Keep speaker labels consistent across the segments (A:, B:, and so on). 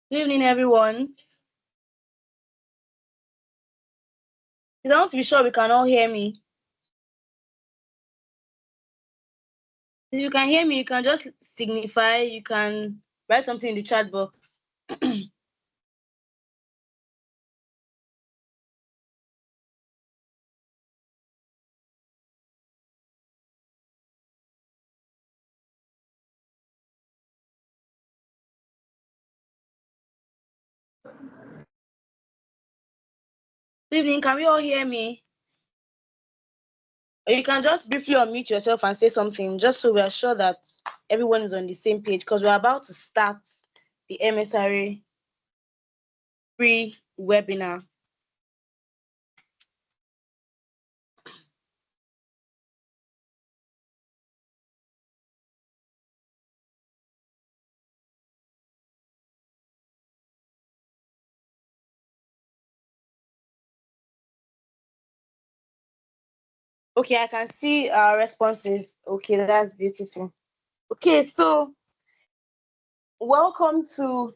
A: Good evening, everyone. I want to be sure we can all hear me. If you can hear me, you can just signify, you can write something in the chat box. Good evening, can we all hear me? Or you can just briefly unmute yourself and say something, just so we are sure that everyone is on the same page, because we're about to start the MSRA free webinar. Okay, I can see our responses. Okay, that's beautiful. Okay, so welcome to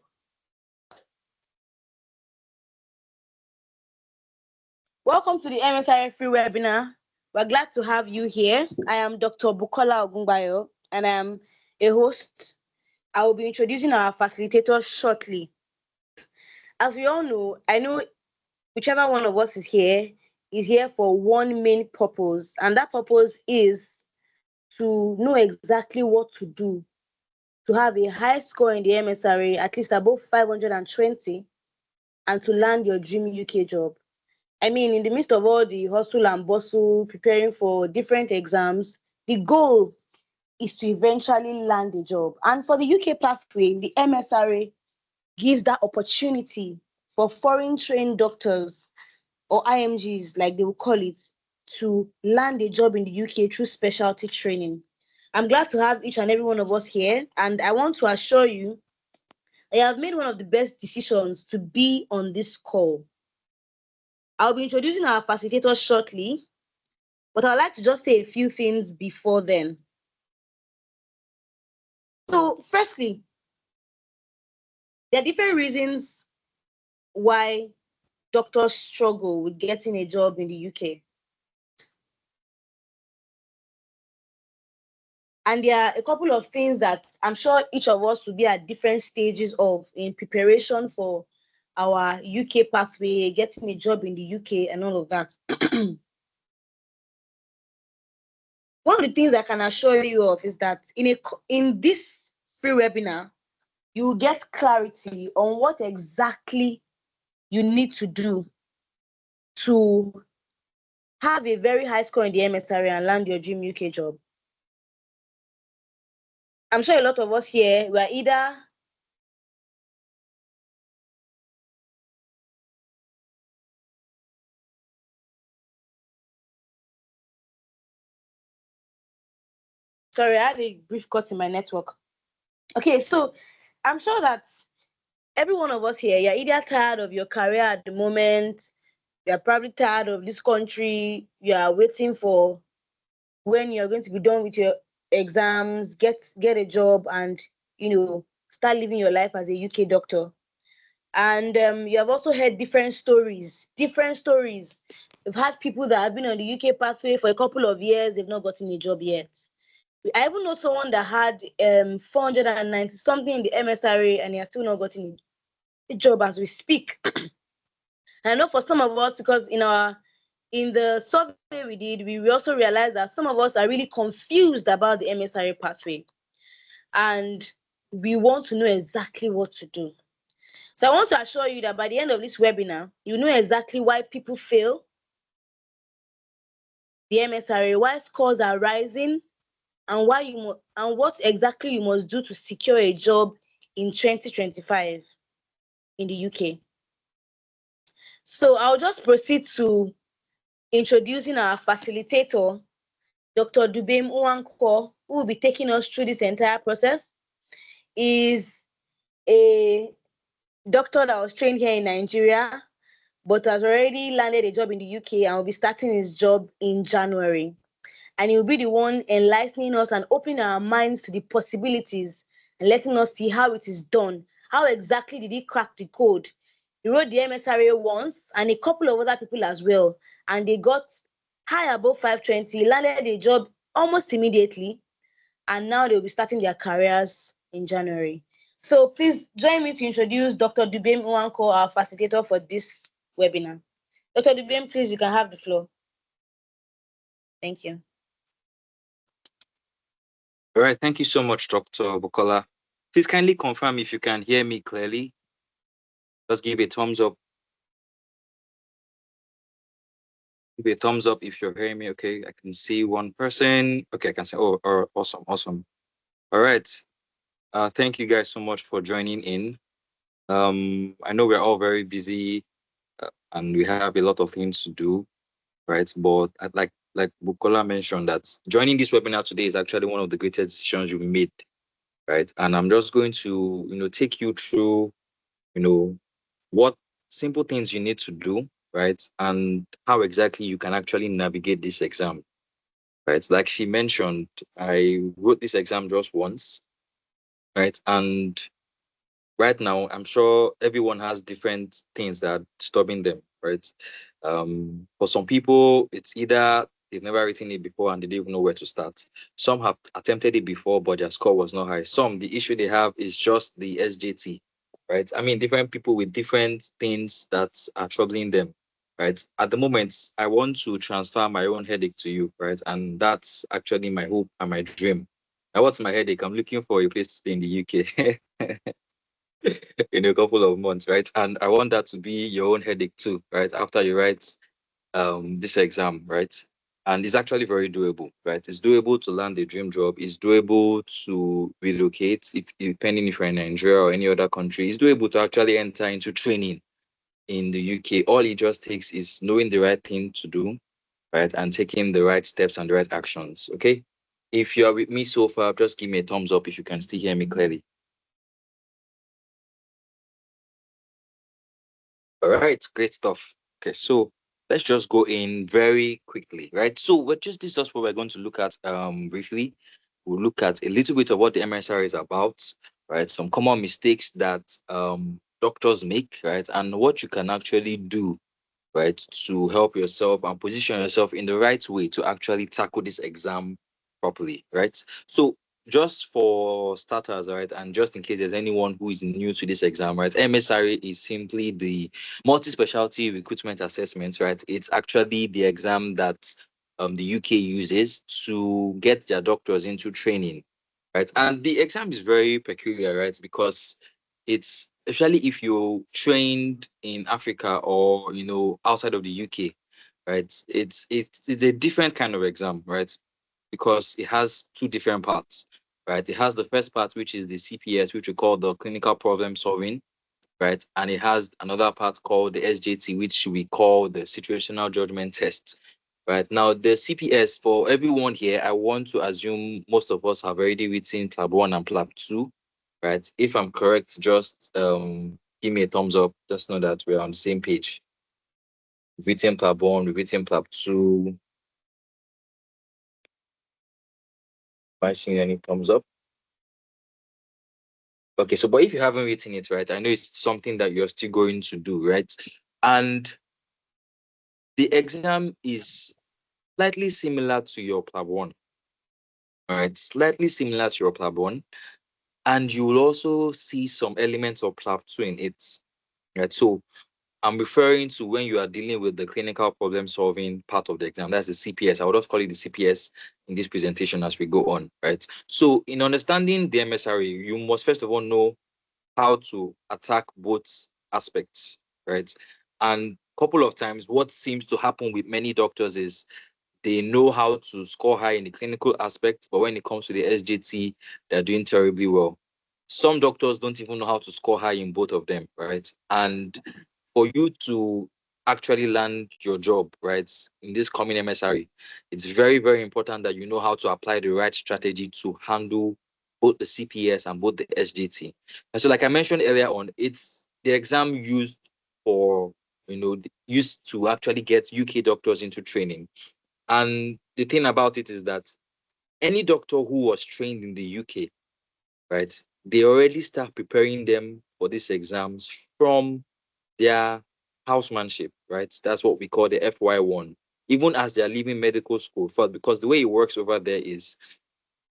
A: the MSRA free webinar. We're glad to have you here. I am Dr. Bukola Ogungbayo, and I am a host. I will be introducing our facilitators shortly. As we all know, I know whichever one of us is here for one main purpose, and that purpose is to know exactly what to do to have a high score in the MSRA, at least above 520, and to land your dream UK job. I mean, in the midst of all the hustle and bustle, preparing for different exams, the goal is to eventually land a job. And for the UK pathway, the MSRA gives that opportunity for foreign trained doctors, or IMGs, like they will call it, to land a job in the UK through specialty training. I'm glad to have each and every one of us here, and I want to assure you I have made one of the best decisions to be on this call. I'll be introducing our facilitators shortly, but I'd like to just say a few things before then. So, firstly, there are different reasons why doctors struggle with getting a job in the UK. And there are a couple of things that I'm sure each of us will be at different stages of in preparation for our UK pathway, getting a job in the UK, and all of that. One of the things I can assure you of is that in this free webinar, you will get clarity on what exactly you need to do to have a very high score in the MSRA and land your dream UK job. I'm sure a lot of us here were either sorry, I had a brief cut in my network. Okay, so I'm sure that every one of us here, you're either tired of your career at the moment, you're probably tired of this country, you are waiting for when you're going to be done with your exams, get a job, and start living your life as a UK doctor. And you have also heard different stories. We've had people that have been on the UK pathway for a couple of years, they've not gotten a job yet. I even know someone that had 490 something in the MSRA and he has still not gotten a job as we speak. And I know for some of us, because in the survey we did, we also realized that some of us are really confused about the MSRA pathway. And we want to know exactly what to do. So I want to assure you that by the end of this webinar, you know exactly why people fail the MSRA, why scores are rising, and what exactly you must do to secure a job in 2025 in the UK. So I'll just proceed to introducing our facilitator, Dr. Dubem Uwanko, who will be taking us through this entire process. Is a doctor that was trained here in Nigeria, but has already landed a job in the UK and will be starting his job in January. And he'll be the one enlightening us and opening our minds to the possibilities and letting us see how it is done how exactly did he crack the code? He wrote the MSRA once and a couple of other people as well, and they got high above 520, landed a job almost immediately, and now they'll be starting their careers in January. So please join me to introduce Dr. Dubem Nwanko, our facilitator for this webinar. Dr. Dubem, please, you can have the floor. Thank you.
B: All right, thank you so much, Dr. Bukola. Please kindly confirm if you can hear me clearly. Just give a thumbs up. Give a thumbs up if you're hearing me. Okay, I can see one person. Okay, I can see. Oh, awesome, awesome. All right. Thank you guys so much for joining in. I know we're all very busy and we have a lot of things to do, right? But I'd like Bukola mentioned, that joining this webinar today is actually one of the greatest decisions you've made, right? And I'm just going to, take you through, what simple things you need to do, right? And how exactly you can actually navigate this exam, right? Like she mentioned, I wrote this exam just once, right? And right now, I'm sure everyone has different things that are stopping them, right? For some people, it's either they've never written it before and they don't even know where to start. Some have attempted it before, but their score was not high. Some, the issue they have is just the SJT, right? I mean, different people with different things that are troubling them, right? At the moment, I want to transfer my own headache to you, right? And that's actually my hope and my dream. Now, what's my headache? I'm looking for a place to stay in the UK. In a couple of months, right? And I want that to be your own headache too, right? After you write this exam, right? And it's actually very doable, right? It's doable to land a dream job. It's doable to relocate, if depending if you're in Nigeria or any other country. It's doable to actually enter into training in the UK. All it just takes is knowing the right thing to do, right? And taking the right steps and the right actions. Okay. If you are with me so far, just give me a thumbs up if you can still hear me clearly. All right, great stuff. Okay, so let's just go in very quickly, right? So this is just what we're going to look at briefly. We'll look at a little bit of what the MSR is about, right? Some common mistakes that doctors make, right? And what you can actually do, right, to help yourself and position yourself in the right way to actually tackle this exam properly, right? So just for starters, right, and just in case there's anyone who is new to this exam, right, MSRA is simply the multi-specialty recruitment assessment, right? It's actually the exam that the UK uses to get their doctors into training, right? And the exam is very peculiar, right? Because it's especially if you're trained in Africa or outside of the UK, right? It's a different kind of exam, right? Because it has two different parts, right? It has the first part, which is the CPS, which we call the clinical problem solving, right? And it has another part called the SJT, which we call the situational judgment test. Right now, the CPS, for everyone here, I want to assume most of us have already written PLAB 1 and PLAB 2, right? If I'm correct, just give me a thumbs up. Just know that we're on the same page. We've written PLAB 1, we've written PLAB 2. Am I seeing any thumbs up? Okay, so but if you haven't written it, right, I know it's something that you're still going to do, right? And the exam is slightly similar to your PLAB 1. All right, slightly similar to your PLAB 1. And you will also see some elements of PLAB 2 in it. Right. So I'm referring to when you are dealing with the clinical problem solving part of the exam. That's the CPS. I would just call it the CPS in this presentation as we go on. Right. So in understanding the MSRA, you must first of all know how to attack both aspects. Right. And a couple of times, what seems to happen with many doctors is they know how to score high in the clinical aspect, but when it comes to the SJT, they're doing terribly well. Some doctors don't even know how to score high in both of them, right? And for you to actually land your job, right, in this coming MSRE, it's very, very important that you know how to apply the right strategy to handle both the CPS and both the SJT. And so, like I mentioned earlier on, it's the exam used for, used to actually get UK doctors into training. And the thing about it is that any doctor who was trained in the UK, right, they already start preparing them for these exams from their housemanship, right? That's what we call the FY1. Even as they're leaving medical school, because the way it works over there is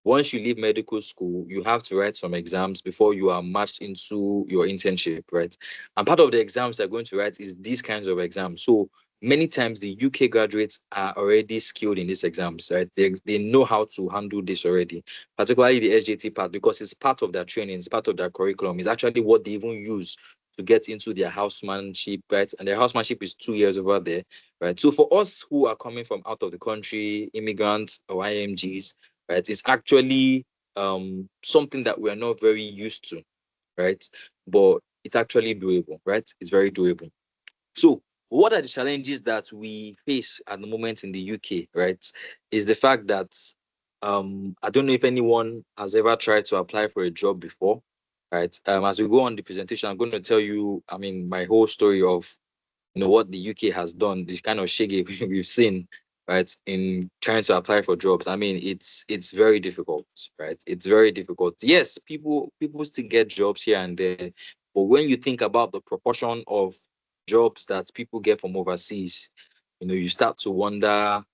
B: once you leave medical school, you have to write some exams before you are matched into your internship, right? And part of the exams they're going to write is these kinds of exams. So many times the UK graduates are already skilled in these exams, right? They know how to handle this already, particularly the SJT part, because it's part of their training, it's part of their curriculum. It's actually what they even use to get into their housemanship, right? And their housemanship is 2 years over there, right? So for us who are coming from out of the country, immigrants or IMGs, right? It's actually something that we're not very used to, right? But it's actually doable, right? It's very doable. So what are the challenges that we face at the moment in the UK, right? Is the fact that I don't know if anyone has ever tried to apply for a job before, right? As we go on the presentation, I'm going to tell you, I mean, my whole story of what the UK has done, the kind of shege we've seen, right, in trying to apply for jobs. I mean, it's very difficult, right? It's very difficult. Yes, people still get jobs here and there, but when you think about the proportion of jobs that people get from overseas, you start to wonder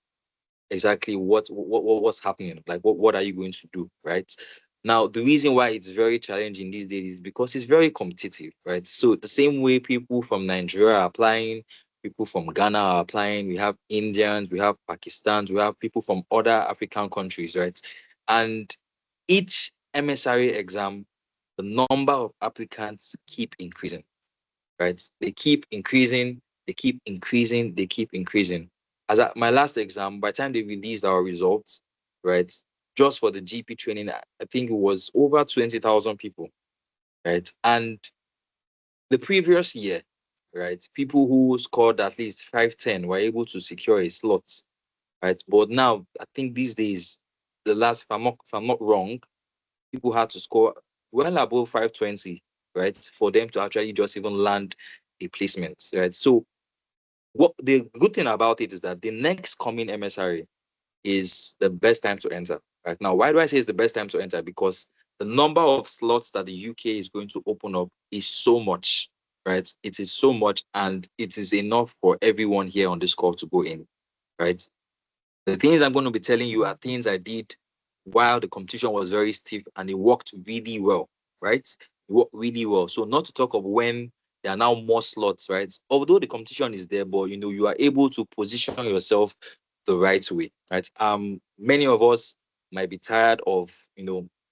B: exactly what's happening. Like what are you going to do, right? Now, the reason why it's very challenging these days is because it's very competitive, right? So the same way people from Nigeria are applying, people from Ghana are applying, we have Indians, we have Pakistans, we have people from other African countries, right? And each MSRA exam, the number of applicants keep increasing, right? They keep increasing, they keep increasing, they keep increasing. As at my last exam, by the time they released our results, right, just for the GP training, I think it was over 20,000 people, right? And the previous year, right, people who scored at least 510 were able to secure a slot, right? But now, I think these days, the last, if I'm not wrong, people had to score well above 520, right, for them to actually just even land a placement, right? So what the good thing about it is that the next coming MSRA is the best time to enter. Right now, why do I say it's the best time to enter? Because the number of slots that the UK is going to open up is so much, right? It is so much, and it is enough for everyone here on this call to go in, right? The things I'm going to be telling you are things I did while the competition was very stiff, and it worked really well, right? It worked really well. So not to talk of when there are now more slots, right? Although the competition is there, but you are able to position yourself the right way, right? Many of us might be tired of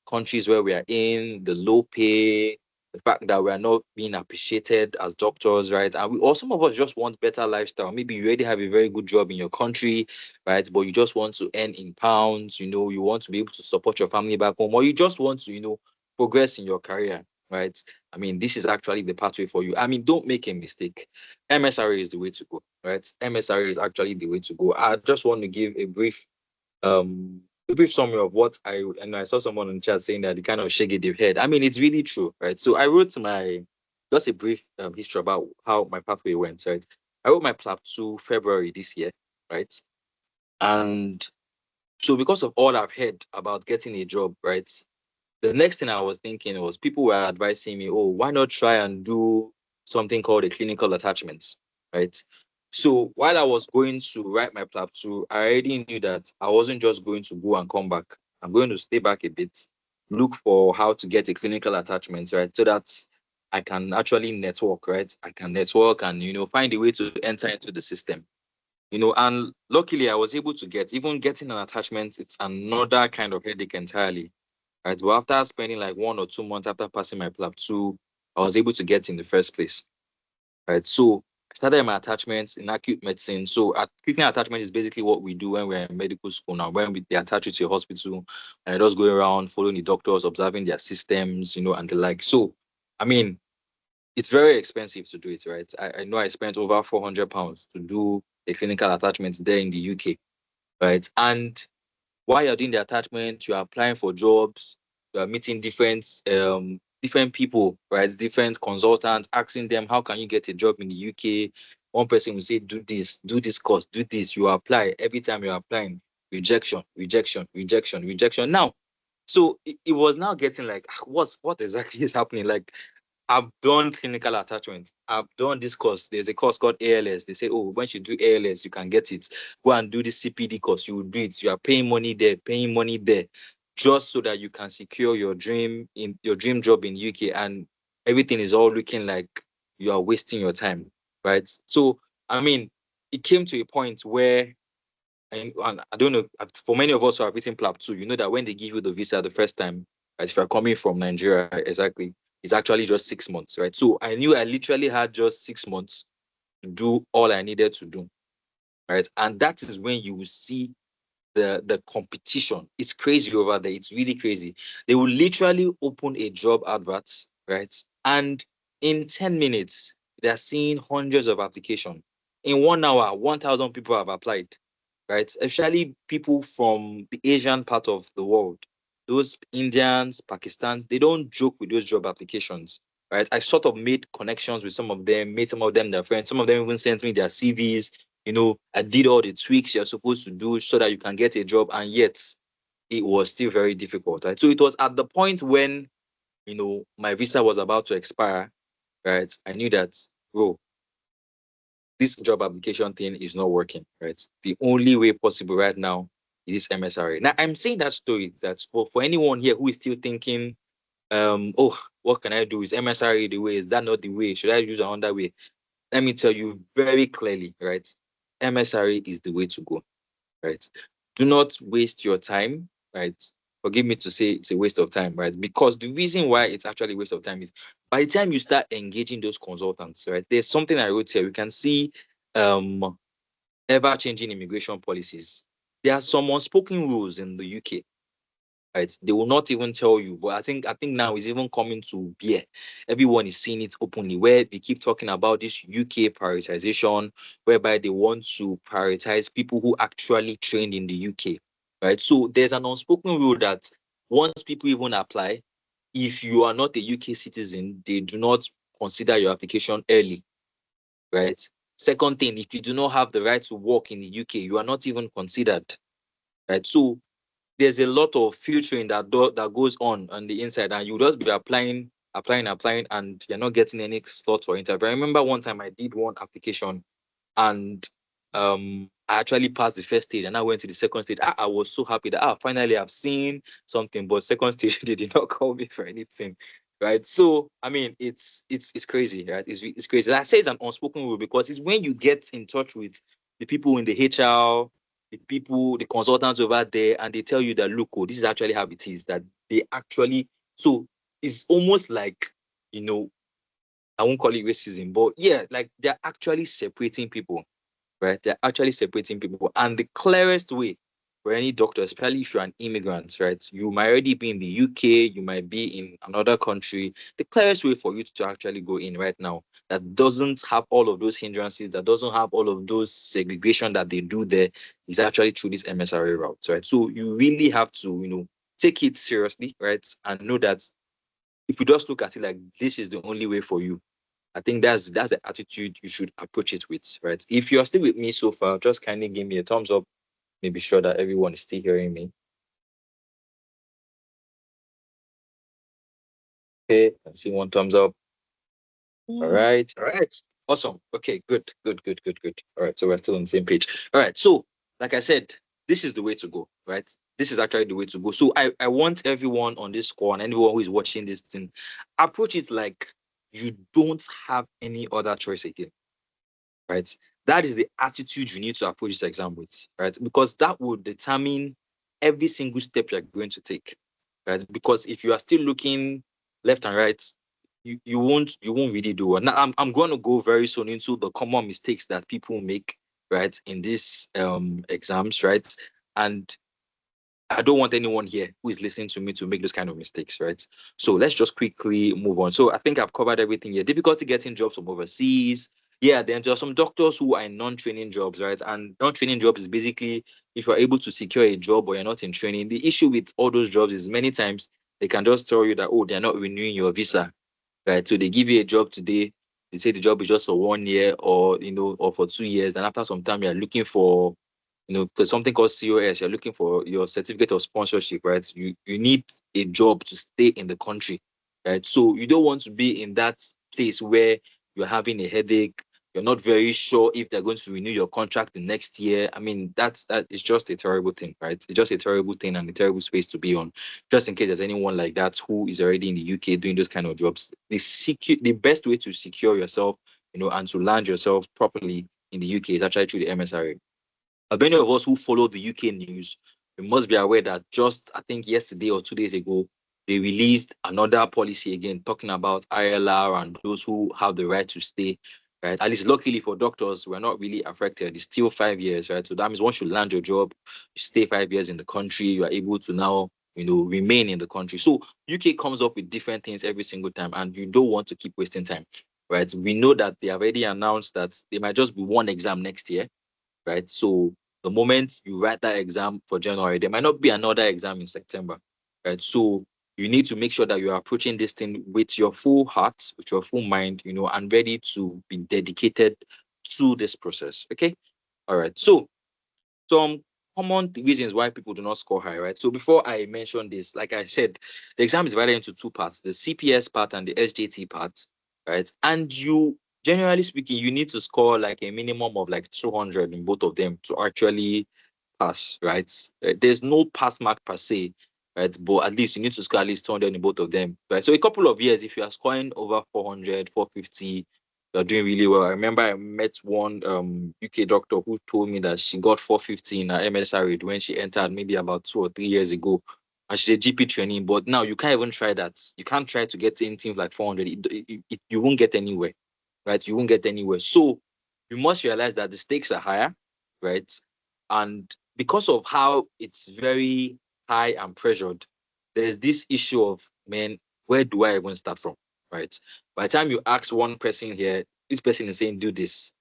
B: countries where we are in, the low pay, the fact that we are not being appreciated as doctors, right? And some of us just want better lifestyle. Maybe you already have a very good job in your country, right? But you just want to earn in pounds, you want to be able to support your family back home, or you just want to, progress in your career, right? I mean, this is actually the pathway for you. I mean, don't make a mistake. MSRA is the way to go, right? MSRA is actually the way to go. I just want to give a brief summary of what I saw someone in chat saying that the kind of shaggy they've had. I mean, it's really true, right? So I wrote just a brief history about how my pathway went, right? I wrote my PLAB to February this year, right? And so because of all I've heard about getting a job, right? The next thing I was thinking was people were advising me, oh, why not try and do something called a clinical attachment, right? So while I was going to write my PLAB 2, I already knew that I wasn't just going to go and come back. I'm going to stay back a bit, look for how to get a clinical attachment, right? So that I can actually network, right? I can network and, find a way to enter into the system. And luckily I was able to even getting an attachment, it's another kind of headache entirely. Right. But after spending like 1 or 2 months after passing my PLAB 2, I was able to get in the first place. Right. So I started my attachments in acute medicine. So acute attachment is basically what we do when we're in medical school now, when they attach you to your hospital and I just go around following the doctors, observing their systems, and the like. So I mean, it's very expensive to do it, right? I know I spent over £400 to do a clinical attachment there in the UK, right? And while you're doing the attachment, you're applying for jobs, you're meeting different people, right? Different consultants, asking them, how can you get a job in the UK? One person will say, do this course, do this. You apply. Every time you're applying, rejection, rejection, rejection, rejection. Now, so it was now getting like, what exactly is happening? Like, I've done clinical attachment. I've done this course. There's a course called ALS. They say, oh, once you do ALS, you can get it. Go and do the CPD course. You will do it. You are paying money there, just so that you can secure your dream job in UK, and everything is all looking like you are wasting your time, right? So, I mean, it came to a point where, and I don't know, for many of us who have written PLAB too, you know that when they give you the visa the first time, right, if you're coming from Nigeria, exactly, it's actually just 6 months, right? So I knew I literally had just 6 months to do all I needed to do, right? And that is when you will see the competition. It's crazy over there. It's really crazy. They will literally open a job advert, right? And in 10 minutes, they're seeing hundreds of applications. In 1 hour, 1,000 people have applied, right? Especially people from the Asian part of the world. Those Indians, Pakistans, they don't joke with those job applications, right? I sort of made connections with some of them, made some of them their friends. Some of them even sent me their CVs. I did all the tweaks you're supposed to do so that you can get a job, and yet it was still very difficult, right? So it was at the point when, my visa was about to expire, right? I knew that, bro, this job application thing is not working, right? The only way possible right now is this MSRA. Now, I'm saying that story that for anyone here who is still thinking, oh, what can I do? Is MSRA the way? Is that not the way? Should I use another way? Let me tell you very clearly, right? MSRA is the way to go, right? Do not waste your time, right? Forgive me to say it's a waste of time, right? Because the reason why it's actually a waste of time is by the time you start engaging those consultants, right? There's something I wrote here. We can see um ever-changing immigration policies. There are some unspoken rules in the UK, right? They will not even tell you, but I think now it's even coming to bear. Everyone is seeing it openly, where they keep talking about this UK prioritization, whereby they want to prioritize people who actually trained in the UK, right? So there's an unspoken rule that once people even apply, if you are not a UK citizen, they do not consider your application early, right? Second thing, if you do not have the right to work in the UK, you are not even considered, right? So there's a lot of filtering that goes on the inside, and you just be applying, and you're not getting any slot for interview. I remember one time I did one application, and I actually passed the first stage, and I went to the second stage. I was so happy that finally I've seen something, but second stage they did not call me for anything, right? So I mean, it's crazy, right? It's crazy. Like I say, it's an unspoken rule because it's when you get in touch with the people in the HR, the people, the consultants over there, and they tell you that, look, this is actually how it is, that they actually, so it's almost like, I won't call it racism, but yeah, like they're actually separating people, right? They're actually separating people. And the clearest way for any doctor, especially if you're an immigrant, right? You might already be in the UK, you might be in another country. The clearest way for you to actually go in right now that doesn't have all of those hindrances, that doesn't have all of those segregation that they do there, is actually through this MSRA route, right? So you really have to, take it seriously, right? And know that if you just look at it like this is the only way for you, I think that's the attitude you should approach it with, right? If you're still with me so far, just kindly give me a thumbs up. Maybe sure that everyone is still hearing me. Okay, I see one thumbs up. All right, all right, awesome. Okay, good, good, good, good, good. All right, so we're still on the same page. All right, so like I said, this is the way to go, right? This is actually the way to go. So I want everyone on this call and anyone who is watching this thing, approach it like you don't have any other choice again, right? That is the attitude you need to approach this exam with, right? Because that will determine every single step you're going to take, right? Because if you are still looking left and right, you won't really do well. Now I'm going to go very soon into the common mistakes that people make, right, in these exams, right? And I don't want anyone here who is listening to me to make those kind of mistakes, right? So let's just quickly move on. So I think I've covered everything here. Difficulty getting jobs from overseas. Yeah, then there are some doctors who are in non-training jobs, right? And non-training jobs is basically if you're able to secure a job or you're not in training. The issue with all those jobs is many times they can just tell you that, oh, they're not renewing your visa, right? So they give you a job today. They say the job is just for 1 year or for 2 years. And after some time, you're looking for because something called COS, you're looking for your certificate of sponsorship, right? You need a job to stay in the country, right? So you don't want to be in that place where you're having a headache. You're not very sure if they're going to renew your contract the next year. I mean, that is just a terrible thing, right? It's just a terrible thing and a terrible space to be on. Just in case there's anyone like that who is already in the UK doing those kind of jobs, the best way to secure yourself, and to land yourself properly in the UK is actually through the MSRA. Many of us who follow the UK news, we must be aware that just, I think, yesterday or 2 days ago, they released another policy again talking about ILR and those who have the right to stay, right? At least luckily for doctors, we're not really affected. It's still 5 years, right? So that means once you land your job, you stay 5 years in the country, you are able to now, remain in the country. So UK comes up with different things every single time, and you don't want to keep wasting time, right? We know that they have already announced that there might just be one exam next year, right? So the moment you write that exam for January, there might not be another exam in September, right? So you need to make sure that you're approaching this thing with your full heart, with your full mind, and ready to be dedicated to this process. Okay. All right. So some common reasons why people do not score high, right? So before I mention this, like I said, the exam is divided into two parts, the CPS part and the SJT part, right? And generally speaking, you need to score like a minimum of like 200 in both of them to actually pass, right? There's no pass mark per se, right? But at least you need to score at least 200 in both of them, right? So a couple of years, if you are scoring over 400, 450, you're doing really well. I remember I met one UK doctor who told me that she got 450 in her MSRA when she entered maybe about 2 or 3 years ago. And she's a GP training, but now you can't even try that. You can't try to get anything like 400. You won't get anywhere, right? You won't get anywhere. So you must realize that the stakes are higher, right? And because of how it's very high and pressured, there's this issue of, man, where do I even start from, right? By the time you ask one person here, this person is saying do this,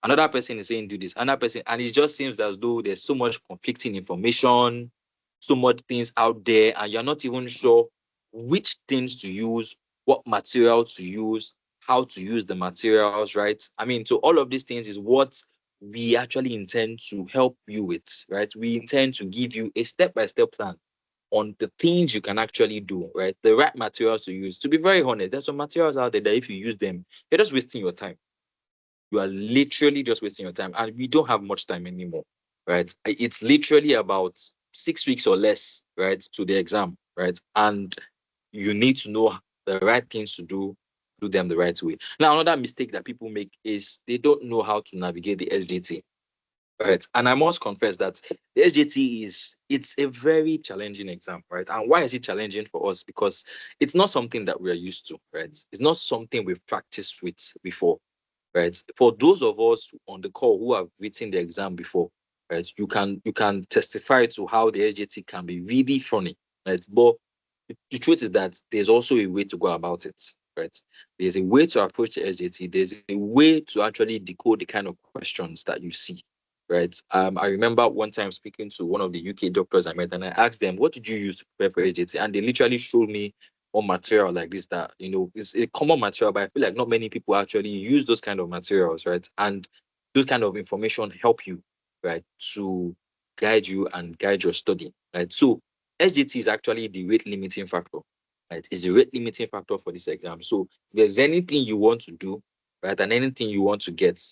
B: another person is saying do this, another person, and it just seems as though there's so much conflicting information, so much things out there, and you're not even sure which things to use, what material to use, how to use the materials, right? I mean, so all of these things is what we actually intend to help you with, right? We intend to give you a step-by-step plan on the things you can actually do, right? The right materials to use. To be very honest, there's some materials out there that if you use them, you're just wasting your time. You are literally just wasting your time. And we don't have much time anymore, right? It's literally about 6 weeks or less, right, to the exam, right? And you need to know the right things to do them the right way. Now, another mistake that people make is they don't know how to navigate the SJT. Right. And I must confess that the SJT it's a very challenging exam, right? And why is it challenging for us? Because it's not something that we are used to, right? It's not something we've practiced with before, right? For those of us on the call who have written the exam before, right, you can testify to how the SJT can be really funny, right? But the truth is that there's also a way to go about it, right? There's a way to approach the SJT. There's a way to actually decode the kind of questions that you see, right? I remember one time speaking to one of the UK doctors I met, and I asked them, "What did you use to prepare for SJT?" And they literally showed me one material like this that is a common material, but I feel like not many people actually use those kind of materials, right? And those kind of information help you, right, to guide you and guide your study, right? So SGT is actually the rate limiting factor, right? It's the rate limiting factor for this exam. So if there's anything you want to do, right, and anything you want to get,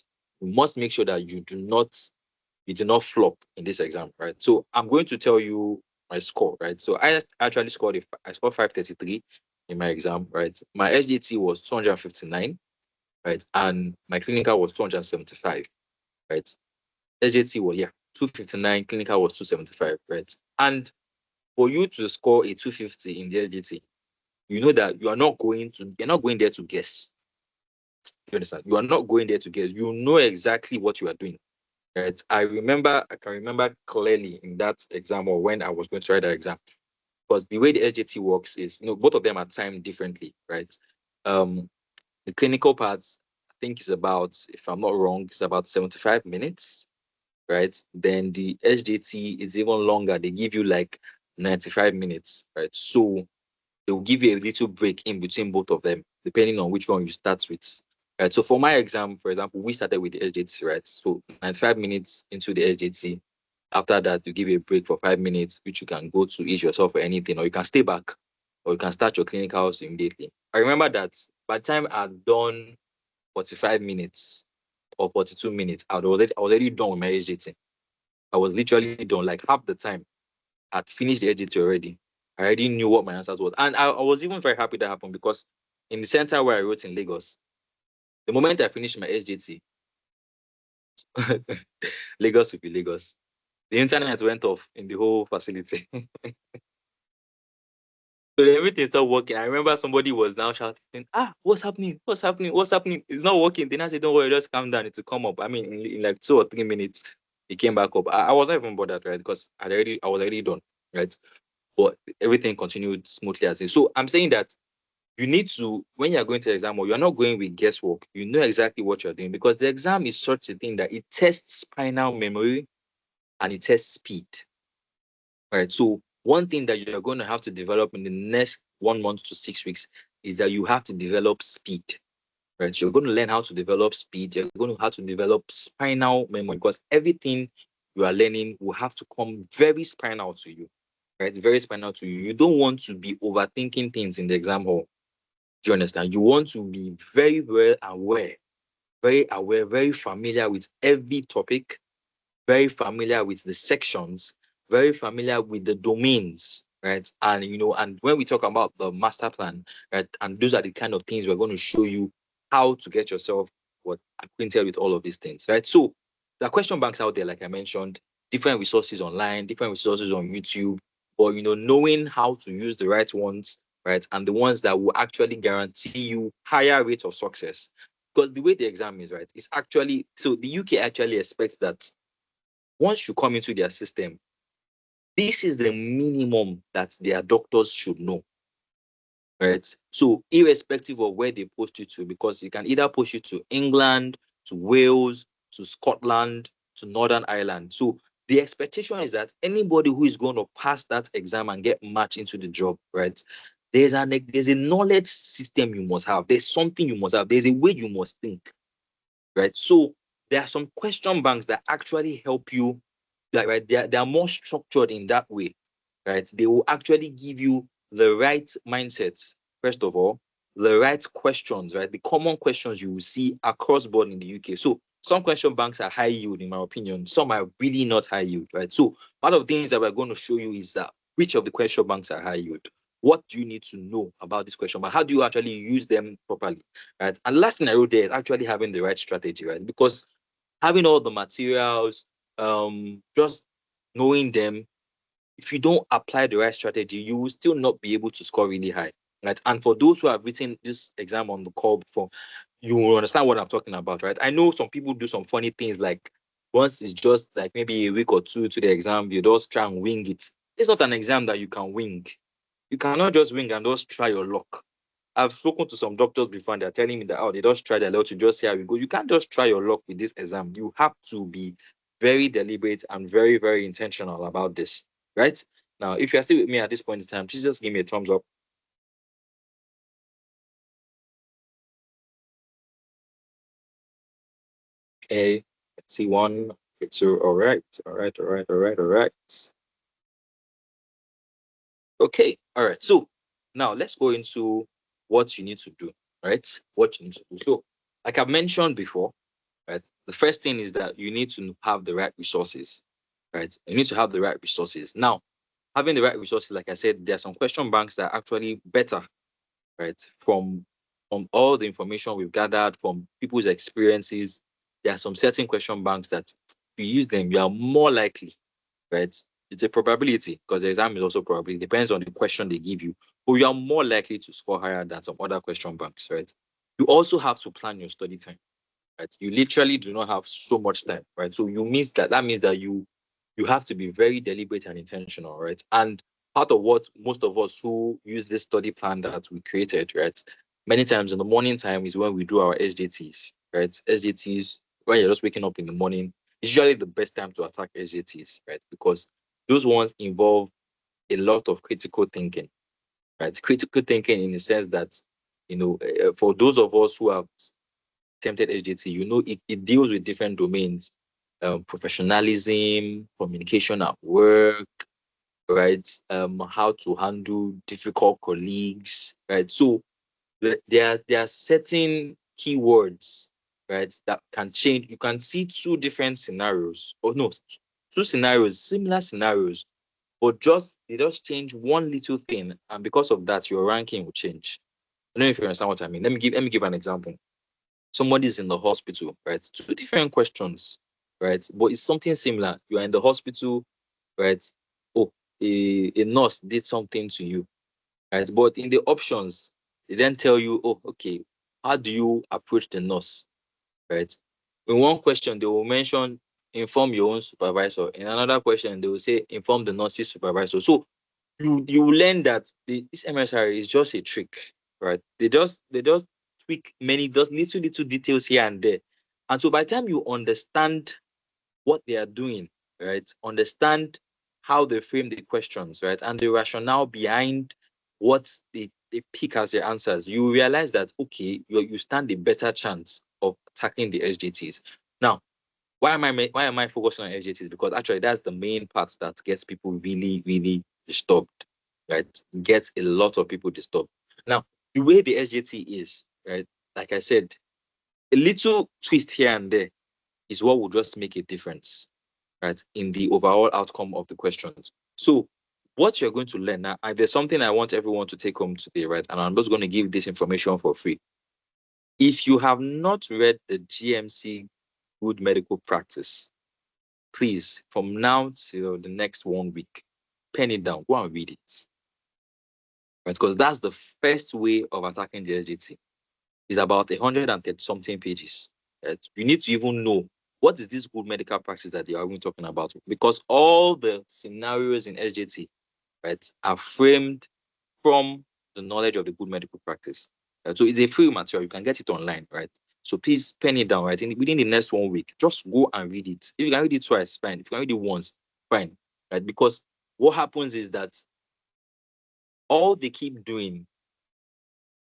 B: you must make sure that you do not flop in this exam, right? So I'm going to tell you my score, right? So I actually I scored 533 in my exam, right? My SGT was 259, right? And my clinical was 275, right? SGT was 259, clinical was 275, right? And for you to score a 250 in the SGT, you know that you're not going there to guess. You understand? You are not going there to guess. You know exactly what you are doing. Right. I can remember clearly in that exam or when I was going to write that exam, because the way the SJT works is, both of them are timed differently, right? The clinical parts, I think is about, if I'm not wrong, it's about 75 minutes, right? Then the SJT is even longer. They give you like 95 minutes, right? So they'll give you a little break in between both of them, depending on which one you start with. Right. So for my exam, for example, we started with the SJT, right? So 95 minutes into the SJT. After that, you give you a break for 5 minutes, which you can go to ease yourself or anything, or you can stay back or you can start your clinicals immediately. I remember that by the time I'd done 45 minutes or 42 minutes, I was already done with my SJT. I was literally done, like half the time. I'd finished the SJT already. I already knew what my answers was. And I was even very happy that happened because in the center where I wrote in Lagos, the moment I finished my SJT, Lagos will be Lagos. The internet went off in the whole facility. So everything started working. I remember somebody was now shouting, what's happening? What's happening? What's happening? It's not working. Then I said, don't worry, just calm down. It will come up. I mean, in like 2 or 3 minutes, it came back up. I wasn't even bothered, right? Because I was already done, right? But everything continued smoothly as it. So I'm saying that you need to, when you're going to the exam, or you're not going with guesswork, you know exactly what you're doing, because the exam is such a thing that it tests spinal memory and it tests speed. Right. So one thing that you're going to have to develop in the next 1 month to 6 weeks is that you have to develop speed. Right. You're going to learn how to develop speed. You're going to have to develop spinal memory, because everything you are learning will have to come very spinal to you. Right. Very spinal to you. You don't want to be overthinking things in the exam hall. Do you understand? You want to be very well aware, very familiar with every topic, very familiar with the sections, very familiar with the domains, right? And and when we talk about the master plan, right, and those are the kind of things we're going to show you how to get yourself acquainted with all of these things, right? So there are question banks out there, like I mentioned, different resources online, different resources on YouTube, but knowing how to use the right ones, right, and the ones that will actually guarantee you higher rate of success. Because the way the exam is, right, it's actually, so the UK actually expects that once you come into their system, this is the minimum that their doctors should know, right? So irrespective of where they post you to, because you can either post you to England, to Wales, to Scotland, to Northern Ireland. So the expectation is that anybody who is going to pass that exam and get matched into the job, right? There's a knowledge system you must have. There's something you must have. There's a way you must think, right? So there are some question banks that actually help you, like, right? They are more structured in that way, right? They will actually give you the right mindsets, first of all, the right questions, right? The common questions you will see across board in the UK. So some question banks are high yield, in my opinion. Some are really not high yield, right? So part of the things that we're going to show you is that which of the question banks are high yield. What do you need to know about this question bank? How do you actually use them properly, right? And last thing I wrote there is actually having the right strategy, right? Because having all the materials, just knowing them, if you don't apply the right strategy, you will still not be able to score really high, right? And for those who have written this exam on the call before, you will understand what I'm talking about, right? I know some people do some funny things, like once it's just like maybe a week or two to the exam, you just try and wing it. It's not an exam that you can wing. You cannot just wing and just try your luck. I've spoken to some doctors before, and they're telling me that, they just try their luck to just see how we go. You can't just try your luck with this exam. You have to be very deliberate and very, very intentional about this, right? Now, if you're still with me at this point in time, please just give me a thumbs up. Okay, let's see, 1, 2, all right, all right, all right, all right, all right. Okay, all right. So now let's go into what you need to do, right? What you need to do. So, like I've mentioned before, right? The first thing is that you need to have the right resources, right? You need to have the right resources. Now, having the right resources, like I said, there are some question banks that are actually better, right? From all the information we've gathered from people's experiences, there are some certain question banks that if you use them, you are more likely, right? It's a probability, because the exam is also probability. It depends on the question they give you, but you are more likely to score higher than some other question banks, right? You also have to plan your study time, right? You literally do not have so much time, right? So that means that you have to be very deliberate and intentional, right? And part of what most of us who use this study plan that we created, right? Many times in the morning time is when we do our SJTs, right? SJTs, when you're just waking up in the morning, is usually the best time to attack SJTs, right? Because those ones involve a lot of critical thinking, right? Critical thinking in the sense that, for those of us who have attempted SJT, it deals with different domains, professionalism, communication at work, right? How to handle difficult colleagues, right? So there are certain keywords, right, that can change. You can see two different scenarios, or no, two scenarios, similar scenarios, but they just change one little thing, and because of that, your ranking will change. I don't know if you understand what I mean. Let me give an example. Somebody's in the hospital, right? Two different questions, right? But it's something similar. You are in the hospital, right? Oh, a nurse did something to you, right? But in the options, they then tell you, oh, okay, how do you approach the nurse, right? In one question, they will mention inform your own supervisor. In another question, they will say inform the nurse's supervisor. So you will learn that this MSRA is just a trick, right? They just tweak many those little details here and there. And so by the time you understand what they are doing, right? Understand how they frame the questions, right? And the rationale behind what they pick as their answers, you realize that, okay, you stand a better chance of tackling the SJTs. Now, why am I focusing on SJTs? Because actually that's the main part that gets people really, really disturbed, right? Gets a lot of people disturbed. Now, the way the SJT is, right? Like I said, a little twist here and there is what will just make a difference, right, in the overall outcome of the questions. So what you're going to learn now, and there's something I want everyone to take home today, right? And I'm just going to give this information for free. If you have not read the GMC Good Medical Practice, please, from now till the next 1 week, pen it down, go and read it. Right? Because that's the first way of attacking the SJT. It's about 130 something pages. Right? You need to even know what is this good medical practice that they are even talking about. Because all the scenarios in SJT, right, are framed from the knowledge of the good medical practice. So it's a free material. You can get it online, right? So please pen it down, right? Within the next 1 week, just go and read it. If you can read it twice, fine. If you can read it once, fine. Right? Because what happens is that all they keep doing,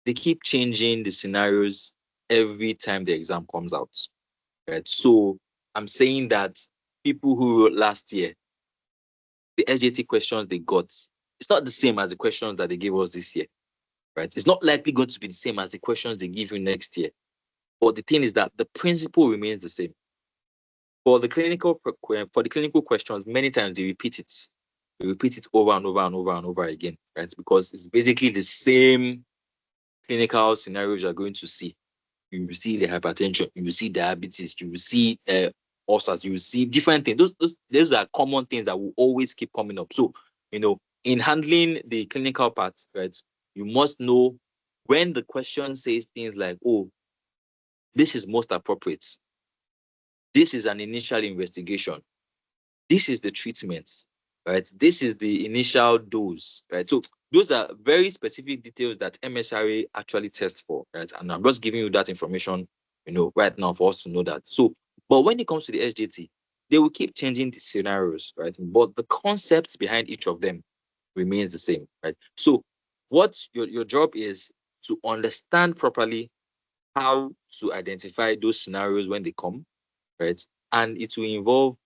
B: they keep changing the scenarios every time the exam comes out. Right? So I'm saying that people who wrote last year, the SJT questions they got, it's not the same as the questions that they gave us this year. Right? It's not likely going to be the same as the questions they give you next year. But the thing is that the principle remains the same. For the clinical questions, many times they repeat it. They repeat it over and over and over and over again, right? Because it's basically the same clinical scenarios you're going to see. You will see the hypertension, you will see diabetes, you will see ulcers, you will see different things. Those are common things that will always keep coming up. So, in handling the clinical part, right, you must know when the question says things like, oh, this is most appropriate. This is an initial investigation. This is the treatment, right? This is the initial dose, right? So those are very specific details that MSRA actually tests for, right? And I'm just giving you that information, right now for us to know that. So, but when it comes to the SJT, they will keep changing the scenarios, right? But the concepts behind each of them remains the same, right? So what your job is to understand properly how to identify those scenarios when they come, right? And it will involve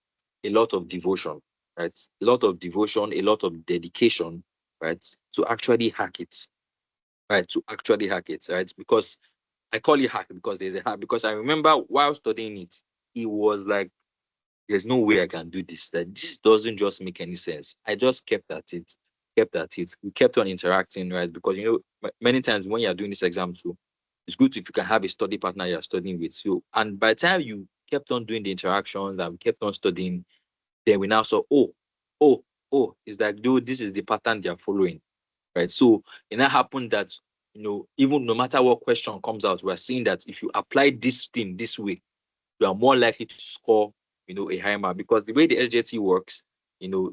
B: a lot of devotion, right? A lot of devotion, a lot of dedication, right? To actually hack it, right? To actually hack it, right? Because I call it hack because there's a hack. Because I remember while studying it, it was like, there's no way I can do this. That this doesn't just make any sense. I just kept at it, kept at it. We kept on interacting, right? Because many times when you're doing this exam too, it's good if you can have a study partner you're studying with. So, and by the time you kept on doing the interactions and kept on studying, then we now saw, it's like, dude, this is the pattern they're following, right? So it now happened that, even no matter what question comes out, we're seeing that if you apply this thing this way, you are more likely to score, a high mark. Because the way the SJT works, you know,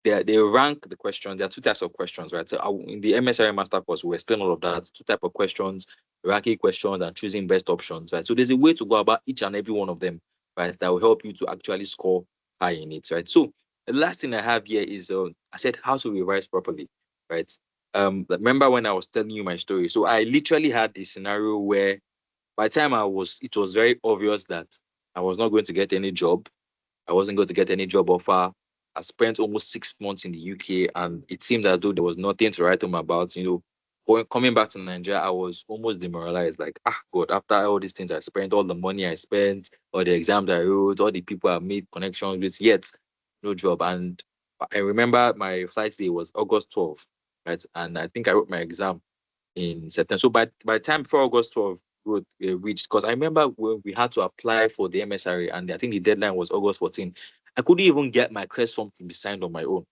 B: they rank the questions. There are two types of questions, right? So in the MSRA master course, we explain all of that. Two types of questions, ranking questions and choosing best options, right? So there's a way to go about each and every one of them, right? That will help you to actually score high in it, right? So the last thing I have here is, I said how to revise properly, right? Remember when I was telling you my story? So I literally had this scenario where by the time it was very obvious that I was not going to get any job. I wasn't going to get any job offer. I spent almost 6 months in the UK, and it seemed as though there was nothing to write home about. Coming back to Nigeria, I was almost demoralized. Like, God, after all these things I spent, all the money I spent, all the exams I wrote, all the people I made connections with, yet no job. And I remember my flight day was August 12th, right? And I think I wrote my exam in September. So by the time before August 12th reached, because I remember when we had to apply for the MSRA, and I think the deadline was August 14th. I couldn't even get my quest form to be signed on my own.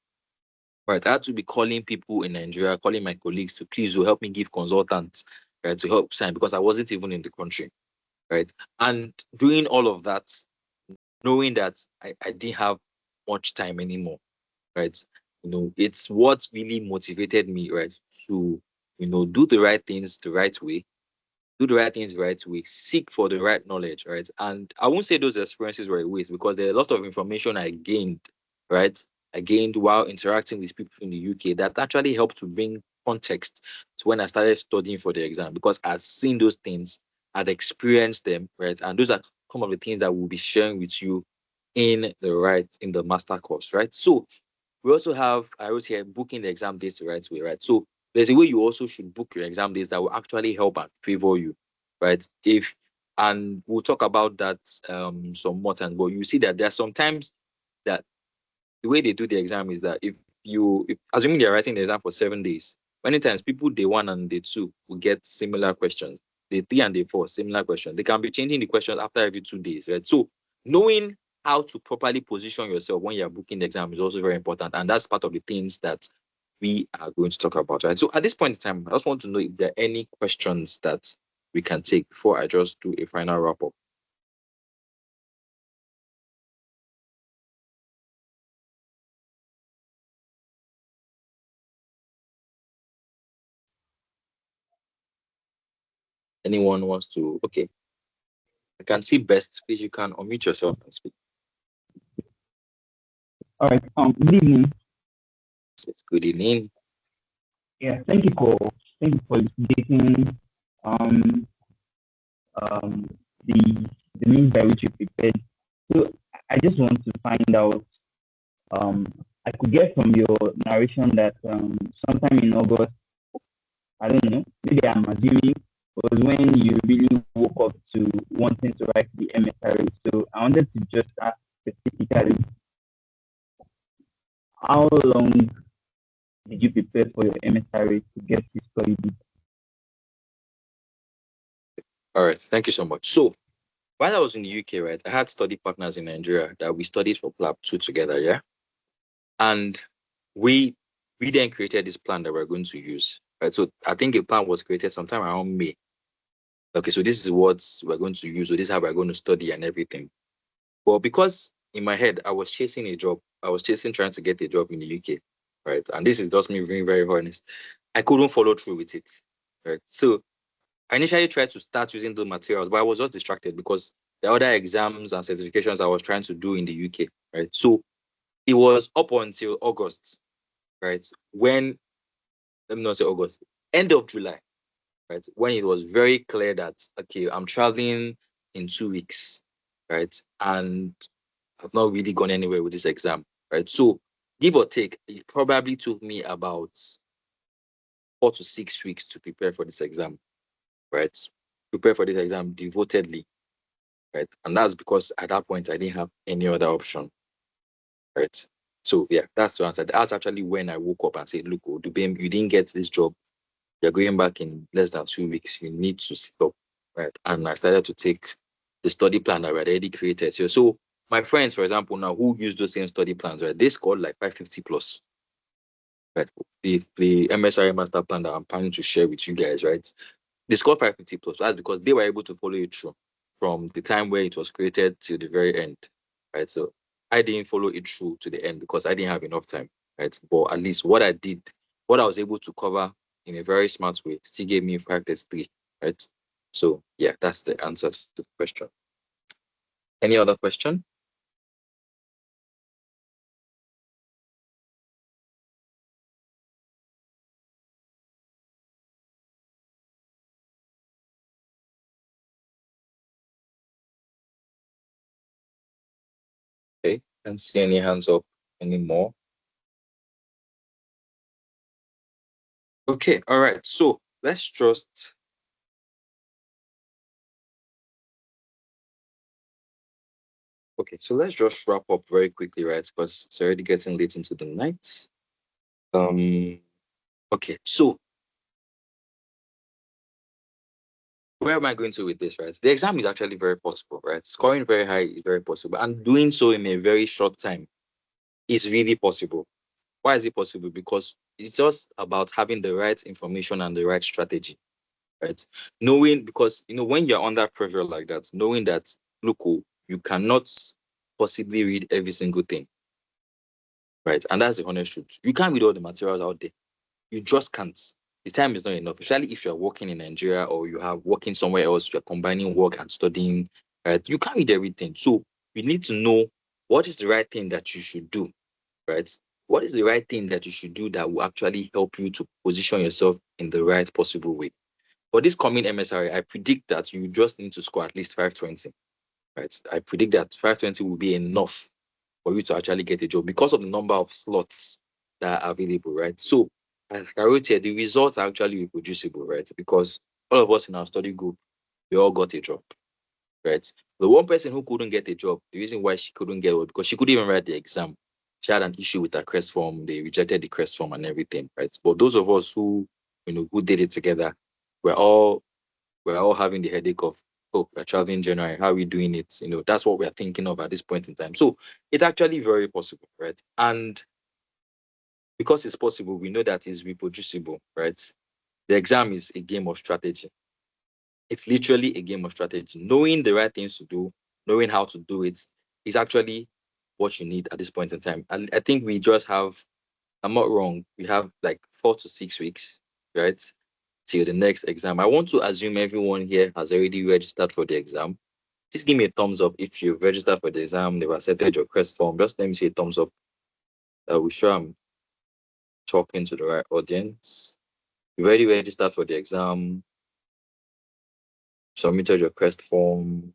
B: Right. I had to be calling people in Nigeria, calling my colleagues to please help me give consultants, right, to help sign, because I wasn't even in the country. Right. And doing all of that, knowing that I didn't have much time anymore, right? It's what really motivated me, right, to, do the right things the right way, do the right things the right way, seek for the right knowledge, right? And I won't say those experiences were a waste, because there are a lot of information I gained, right? I gained while interacting with people in the UK that actually helped to bring context to when I started studying for the exam, because I'd seen those things, I'd experienced them, right? And those are some of the things that we'll be sharing with you in the master course, right? So we also have, I wrote here, booking the exam dates the right way, right? So there's a way you also should book your exam dates that will actually help and favor you, right? And we'll talk about that some more time, but you see that there are sometimes that the way they do the exam is that assuming they're writing the exam for 7 days, many times people day one and day two will get similar questions. Day three and day four, similar questions. They can be changing the questions after every 2 days, right? So knowing how to properly position yourself when you're booking the exam is also very important. And that's part of the things that we are going to talk about, right? So at this point in time, I just want to know if there are any questions that we can take before I just do a final wrap up. Anyone wants to? Okay, I can see Best. Please, you can unmute yourself and speak.
C: All right. Good evening.
B: It's good evening.
C: Yeah, thank you for instigating um um the means by which you prepared. So I just want to find out. I could get from your narration that sometime in August, I don't know, maybe I'm assuming, was when you really woke up to wanting to write the MSRA. So I wanted to just ask specifically, how long did you prepare for your MSRA to get this study deep?
B: All right, thank you so much. So while I was in the UK, right, I had study partners in Nigeria that we studied for PLAB 2 together, yeah? And we then created this plan that we're going to use. Right. So I think a plan was created sometime around May. Okay, so this is what we're going to use, so this is how we're going to study and everything. But because in my head, I was chasing a job, I was trying to get a job in the UK, right? And this is just me being very honest. I couldn't follow through with it. Right. So I initially tried to start using those materials, but I was just distracted because the other exams and certifications I was trying to do in the UK, right? So it was up until August, right? Let me not say August, end of July, right? When it was very clear that, okay, I'm traveling in 2 weeks, right? And I've not really gone anywhere with this exam, right? So give or take, it probably took me about 4 to 6 weeks to prepare for this exam, right? Prepare for this exam devotedly, right? And that's because at that point I didn't have any other option, right? So yeah, that's the answer. That's actually when I woke up and said, look, Dubem, you didn't get this job. You're going back in less than 2 weeks. You need to sit up, right? And I started to take the study plan that we had already created. So my friends, for example, now who use those same study plans, right? They scored like 550 plus, right? The MSRA master plan that I'm planning to share with you guys, right? They scored 550 plus. That's because they were able to follow it through from the time where it was created till the very end, right? So I didn't follow it through to the end because I didn't have enough time, right? But at least what I did, what I was able to cover in a very smart way, still gave me 533, right? So yeah, that's the answer to the question. Any other question? Okay, can't see any hands up. anymore. Okay, all right. So let's just wrap up very quickly, right? Because it's already getting late into the night. Okay, so where am I going to with this, right? The exam is actually very possible, right? Scoring very high is very possible, and doing so in a very short time is really possible. Why is it possible? Because it's just about having the right information and the right strategy, right? Knowing, because when you're under pressure like that, knowing that, look, you cannot possibly read every single thing, right? And that's the honest truth. You can't read all the materials out there. You just can't. The time is not enough, especially if you're working in Nigeria or you are working somewhere else, you're combining work and studying, right? You can't read everything. So you need to know what is the right thing that you should do, right? What is the right thing that you should do that will actually help you to position yourself in the right possible way? For this coming MSRA, I predict that you just need to score at least 520, right? I predict that 520 will be enough for you to actually get a job because of the number of slots that are available, right? So, like I wrote here, the results are actually reproducible, right? Because all of us in our study group, we all got a job, right? The one person who couldn't get a job, the reason why she couldn't get it was because she couldn't even write the exam. She had an issue with her CREST form. They rejected the CREST form and everything, right? But those of us who did it together, we're all having the headache of, oh, we're traveling January, how are we doing it? That's what we're thinking of at this point in time. So it's actually very possible, right? And because it's possible, we know that it's reproducible, right? The exam is a game of strategy. It's literally a game of strategy. Knowing the right things to do, knowing how to do it is actually what you need at this point in time. And I think we just have, I'm not wrong, we have like 4 to 6 weeks, right? Till the next exam. I want to assume everyone here has already registered for the exam. Just give me a thumbs up if you've registered for the exam, they've accepted your request form. Just let me see a thumbs up. We're sure I'm talking to the right audience. You already registered for the exam, submitted your request form,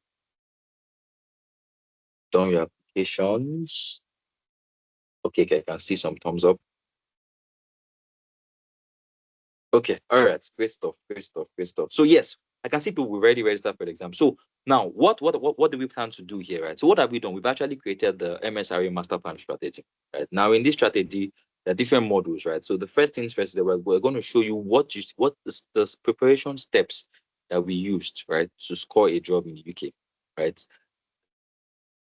B: done your applications. Okay, I can see some thumbs up. Okay, all right, great stuff, great stuff, great stuff. So yes, I can see people who already registered for the exam. So now, what do we plan to do here, right? So what have we done? We've actually created the MSRA master plan strategy, right? Now in this strategy, there are different modules, right? So the first things first, is that we're going to show you what the preparation steps that we used, right, to score a job in the UK, right?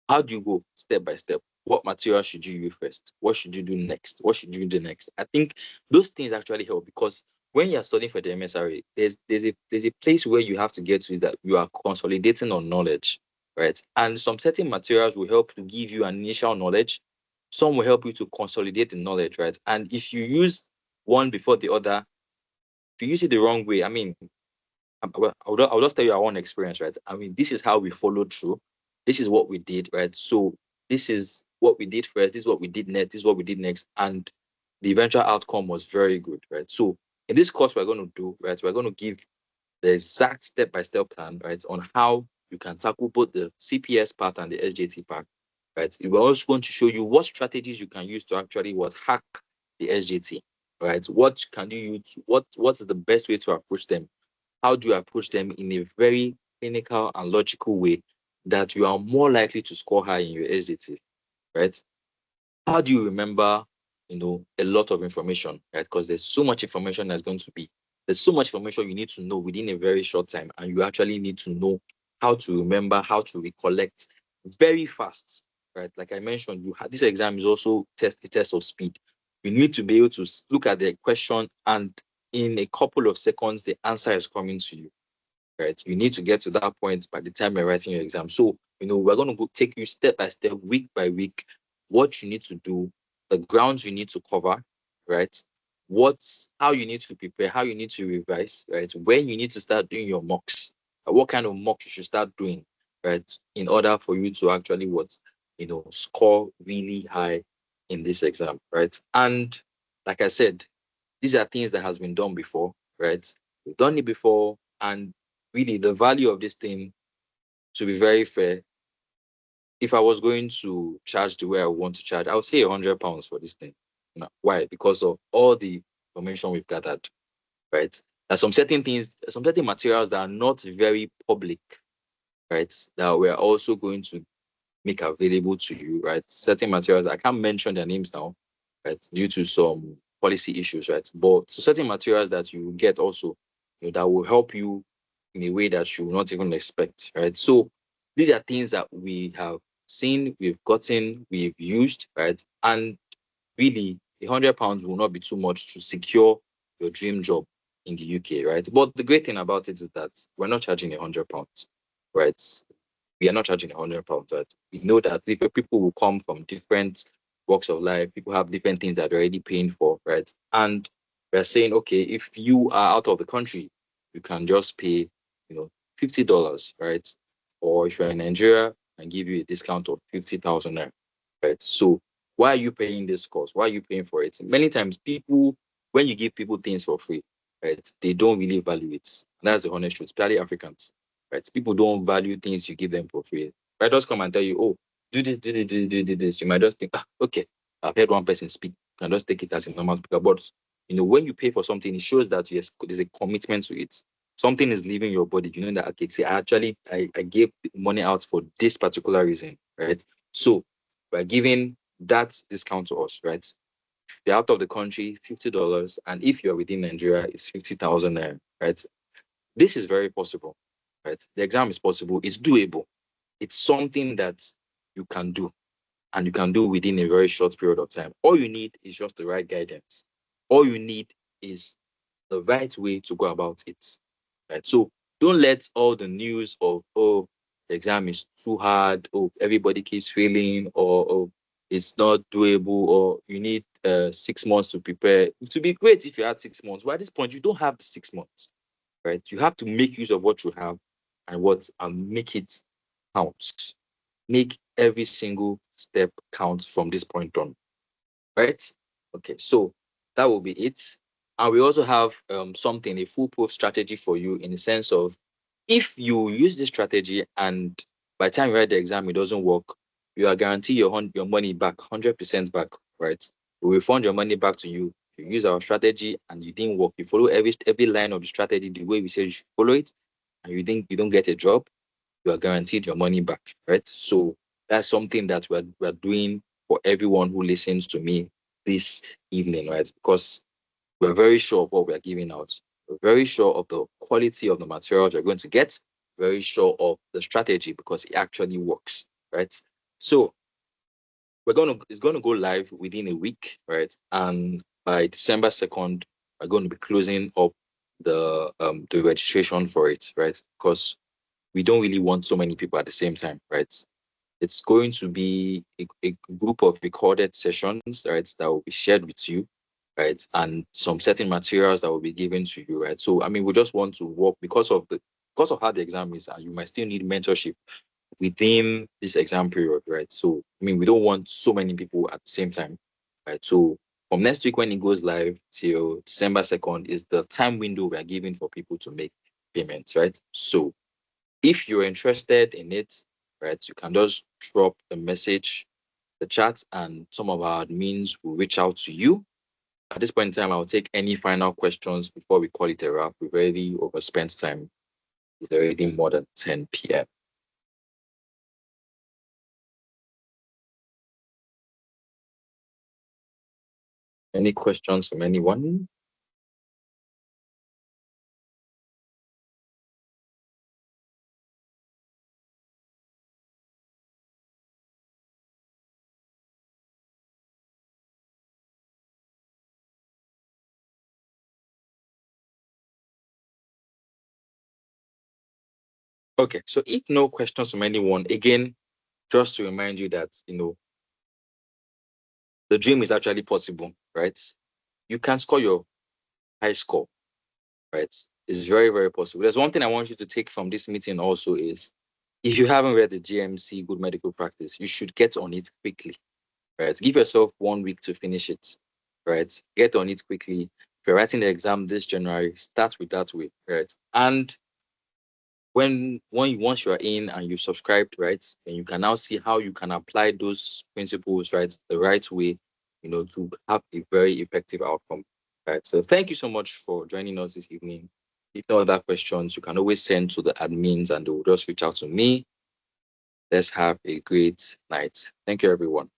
B: How do you go step by step? What material should you use first? What should you do next? What should you do next? I think those things actually help because when you're studying for the MSRA, there's a place where you have to get to is that you are consolidating on knowledge, right? And some certain materials will help to give you an initial knowledge. Some will help you to consolidate the knowledge, right? And if you use one before the other, if you use it the wrong way, I mean, well, I'll just tell you our own experience, right? I mean, this is how we followed through. This is what we did, right? So this is what we did first. This is what we did next. This is what we did next. And the eventual outcome was very good, right? So in this course, we're going to do, right? We're going to give the exact step-by-step plan, right, on how you can tackle both the CPS part and the SJT part, right? We're also going to show you what strategies you can use to actually hack the SJT, right? What can you use? What's the best way to approach them? How do you approach them in a very clinical and logical way that you are more likely to score high in your SJT, right? How do you remember, a lot of information, right? Because there's so much information there's so much information you need to know within a very short time, and you actually need to know how to remember, how to recollect very fast, right? Like I mentioned, this exam is also a test of speed. You need to be able to look at the question, and in a couple of seconds, the answer is coming to you, right? You need to get to that point by the time you're writing your exam. So, we're going to go take you step by step, week by week, what you need to do, the grounds you need to cover, right? How you need to prepare, how you need to revise, right? When you need to start doing your mocks, what kind of mocks you should start doing, right? In order for you to actually score really high in this exam, right? And like I said, these are things that has been done before, right? We've done it before, and really the value of this thing, to be very fair, if I was going to charge the way I want to charge, I would say £100 for this thing. Why? Because of all the information we've gathered, right? There's some certain things, some certain materials that are not very public, right? That we're also going to make available to you, right? Certain materials, I can't mention their names now, right? Due to some policy issues, right? But certain materials that you get also, that will help you in a way that you will not even expect, right? So these are things that we have seen, we've gotten, we've used, right? And really, £100 will not be too much to secure your dream job in the UK, right? But the great thing about it is that we're not charging £100, right? We are not charging £100, right? We know that people will come from different walks of life. People have different things that they're already paying for, right? And we're saying, okay, if you are out of the country, you can just pay, $50, right? Or if you're in Nigeria, and give you a discount of 50,000 naira, right? So why are you paying this cost? Why are you paying for it? Many times people, when you give people things for free, right, they don't really value it. And that's the honest truth, especially Africans, right? People don't value things you give them for free. If I just come and tell you, oh, do this, do this, do this, you might just think, okay, I've heard one person speak, and just take it as a normal speaker. But when you pay for something, it shows that yes, there's a commitment to it. Something is leaving your body. You know that, okay, say I gave money out for this particular reason, right? So we're giving that discount to us, right? If you're out of the country, $50, and if you're within Nigeria, it's 50,000 naira, right? This is very possible, right? The exam is possible. It's doable. It's something that you can do, and you can do within a very short period of time. All you need is just the right guidance. All you need is the right way to go about it, right? So don't let all the news of, oh, the exam is too hard, oh, everybody keeps failing, or oh, it's not doable, or you need 6 months to prepare. It would be great if you had 6 months, but at this point, you don't have the 6 months, right? You have to make use of what you have and make it count. Make every single step count from this point on, right? Okay, so that will be it. And we also have something, a foolproof strategy for you, in the sense of, if you use this strategy and by the time you write the exam, it doesn't work, you are guaranteed your money back, 100% back, right? We refund your money back to you. If you use our strategy and you didn't work, you follow every line of the strategy the way we said you should follow it, and you don't get a job, you are guaranteed your money back, right? So that's something that we're doing for everyone who listens to me this evening, right? Because we're very sure of what we're giving out. We're very sure of the quality of the materials you're going to get, very sure of the strategy because it actually works, right? So it's gonna go live within a week, right? And by December 2nd, we're going to be closing up the registration for it, right? Because we don't really want so many people at the same time, right? It's going to be a group of recorded sessions, right, that will be shared with you, right, and some certain materials that will be given to you, right. So, I mean, we just want to work because of how the exam is, and you might still need mentorship within this exam period, right. So, I mean, we don't want so many people at the same time, right. So, from next week when it goes live till December 2nd is the time window we are giving for people to make payments, right. So, if you're interested in it, right, you can just drop a message, the chat, and some of our admins will reach out to you. At this point in time, I'll take any final questions before we call it a wrap. We've already overspent time. It's already more than 10 p.m. Any questions from anyone? Okay, so if no questions from anyone, again, just to remind you that, the dream is actually possible, right? You can score your high score, right? It's very, very possible. There's one thing I want you to take from this meeting also is, if you haven't read the GMC Good Medical Practice, you should get on it quickly, right? Give yourself 1 week to finish it, right? Get on it quickly. If you're writing the exam this January, start with that way, right? And once you are in and you subscribed, right, and you can now see how you can apply those principles, right, the right way, to have a very effective outcome. Right. So thank you so much for joining us this evening. If there are other questions, you can always send to the admins and they will just reach out to me. Let's have a great night. Thank you, everyone.